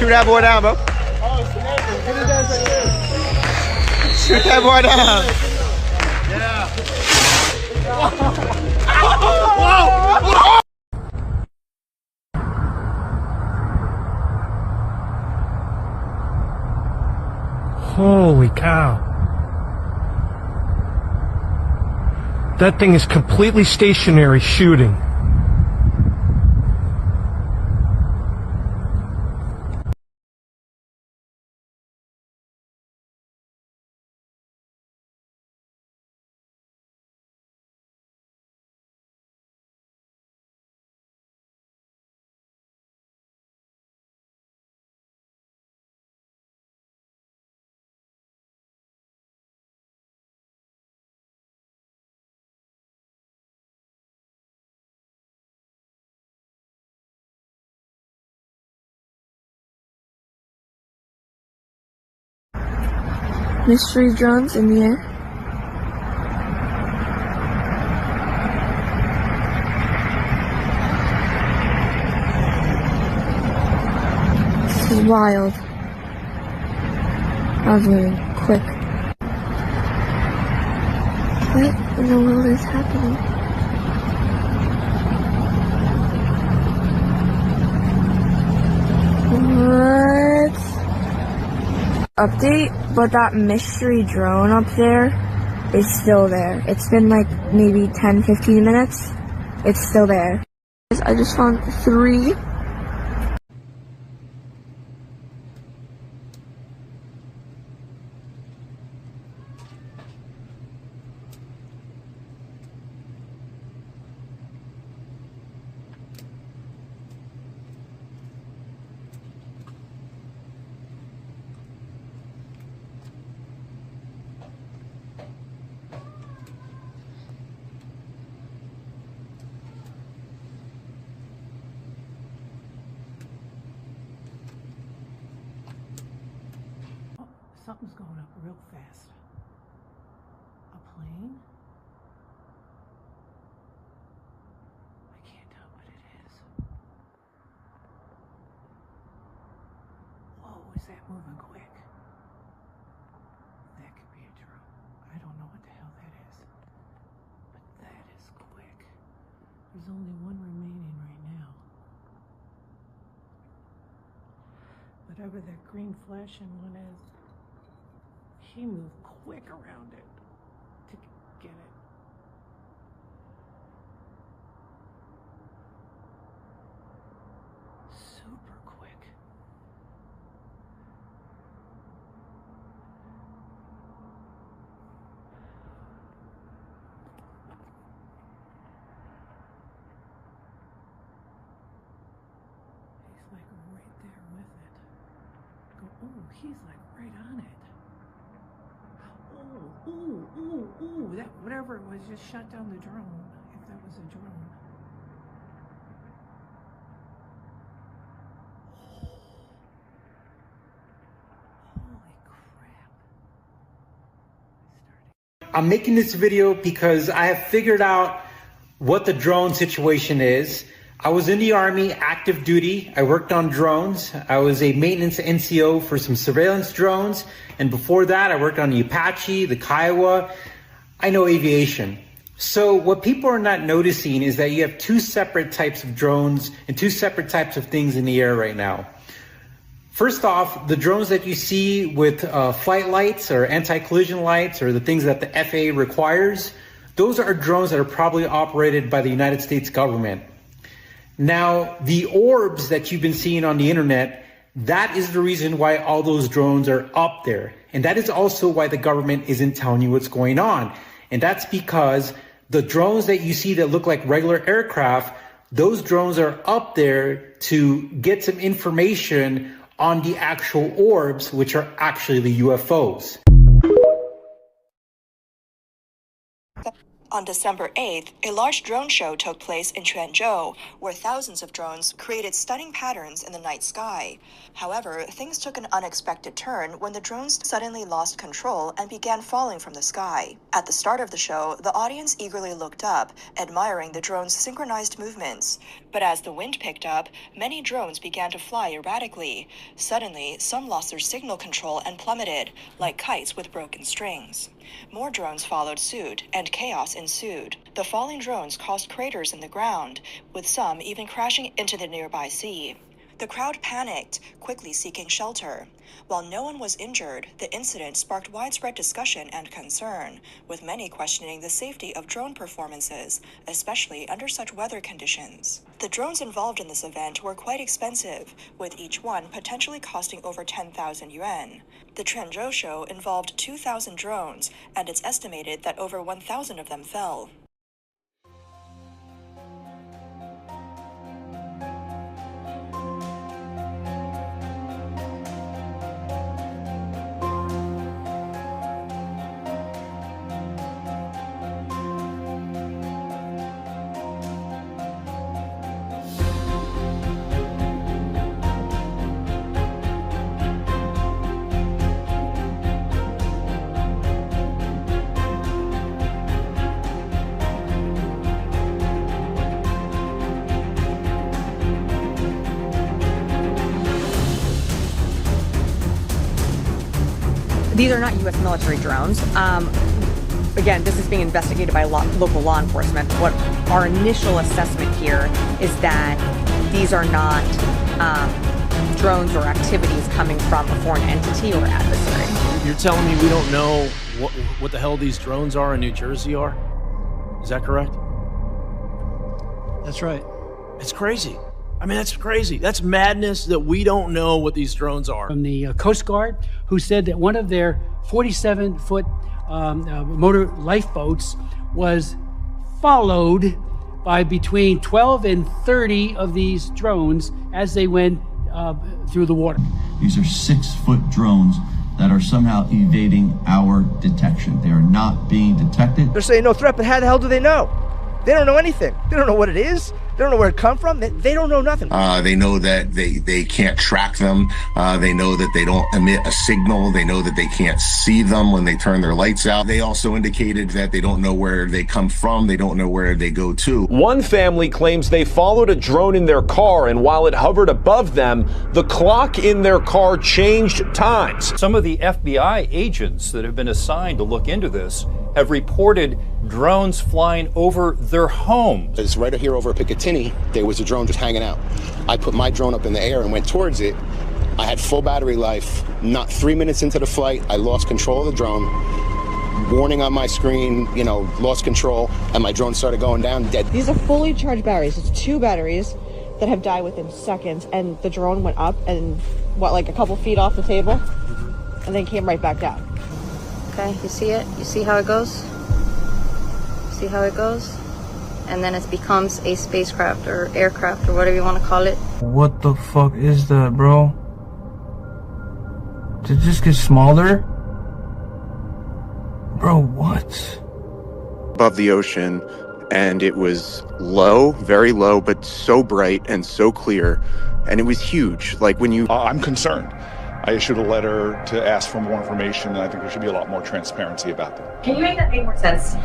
that boy down, bro. Shoot that boy down. Yeah. Holy cow. That thing is completely stationary shooting. Mystery drones in the air. This is wild. That was moving quick. What in the world is happening? What? Update, but that mystery drone up there is still there. It's been like maybe 10-15 minutes. It's still there. I just found 3. Something's going up real fast. A plane? I can't tell what it is. Whoa, is that moving quick? That could be a drone. I don't know what the hell that is. But that is quick. There's only one remaining right now. Whatever that green flashing one is, he moved quick around it to get it. Super quick. He's like right there with it. Oh, he's like right on it. Ooh, that whatever it was just shut down the drone, if that was a drone. Holy crap. I'm making this video because I have figured out what the drone situation is. I was in the Army, active duty. I worked on drones. I was a maintenance NCO for some surveillance drones. And before that, I worked on the Apache, the Kiowa. I know aviation. So what people are not noticing is that you have 2 separate types of drones and 2 separate types of things in the air right now. First off, the drones that you see with flight lights or anti-collision lights or the things that the FAA requires, those are drones that are probably operated by the United States government. Now, the orbs that you've been seeing on the internet, that is the reason why all those drones are up there. And that is also why the government isn't telling you what's going on. And that's because the drones that you see that look like regular aircraft, those drones are up there to get some information on the actual orbs, which are actually the UFOs. On December 8th, a large drone show took place in Quanzhou, where thousands of drones created stunning patterns in the night sky. However, things took an unexpected turn when the drones suddenly lost control and began falling from the sky. At the start of the show, the audience eagerly looked up, admiring the drones' synchronized movements. But as the wind picked up, many drones began to fly erratically. Suddenly, some lost their signal control and plummeted, like kites with broken strings. More drones followed suit, and chaos ensued. The falling drones caused craters in the ground, with some even crashing into the nearby sea. The crowd panicked, quickly seeking shelter. While no one was injured, the incident sparked widespread discussion and concern, with many questioning the safety of drone performances, especially under such weather conditions. The drones involved in this event were quite expensive, with each one potentially costing over 10,000 yuan. The Quanzhou show involved 2,000 drones, and it's estimated that over 1,000 of them fell. These are not U.S. military drones. Again, this is being investigated by local law enforcement. What our initial assessment here is that these are not drones or activities coming from a foreign entity or adversary. You're telling me we don't know what the hell these drones are in New Jersey are? Is that correct? That's right. It's crazy. I mean, that's crazy. That's madness that we don't know what these drones are. From the Coast Guard, who said that one of their 47-foot motor lifeboats was followed by between 12 and 30 of these drones as they went through the water. These are 6-foot drones that are somehow evading our detection. They are not being detected. They're saying no threat, but how the hell do they know? They don't know anything. They don't know what it is. They don't know where it come from. They don't know nothing. They know that they can't track them. They know that they don't emit a signal. They know that they can't see them when they turn their lights out. They also indicated that they don't know where they come from. They don't know where they go to. One family claims they followed a drone in their car, and while it hovered above them, the clock in their car changed times. Some of the FBI agents that have been assigned to look into this have reported drones flying over their homes. It's right here over Picatinny. There was a drone just hanging out. I put my drone up in the air and went towards it. I had full battery life. Not 3 minutes into the flight, I lost control of the drone. Warning on my screen, lost control, and my drone started going down dead. These are fully charged batteries. It's 2 batteries that have died within seconds, and the drone went up and, like a couple feet off the table, and then came right back down. Okay, you see it? You see how it goes? See how it goes? And then it becomes a spacecraft or aircraft or whatever you want to call it. What the fuck is that, bro? Did it just get smaller? Bro, what? Above the ocean, and it was low, very low, but so bright and so clear, and it was huge. Like when you... I'm concerned. I issued a letter to ask for more information, and I think there should be a lot more transparency about that. Can you make that make more sense?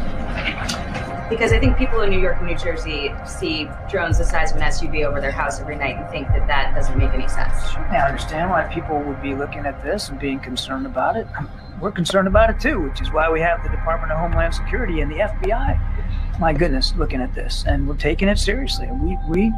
Because I think people in New York and New Jersey see drones the size of an SUV over their house every night and think that that doesn't make any sense. I understand why people would be looking at this and being concerned about it. We're concerned about it too, which is why we have the Department of Homeland Security and the FBI. My goodness, looking at this, and we're taking it seriously. We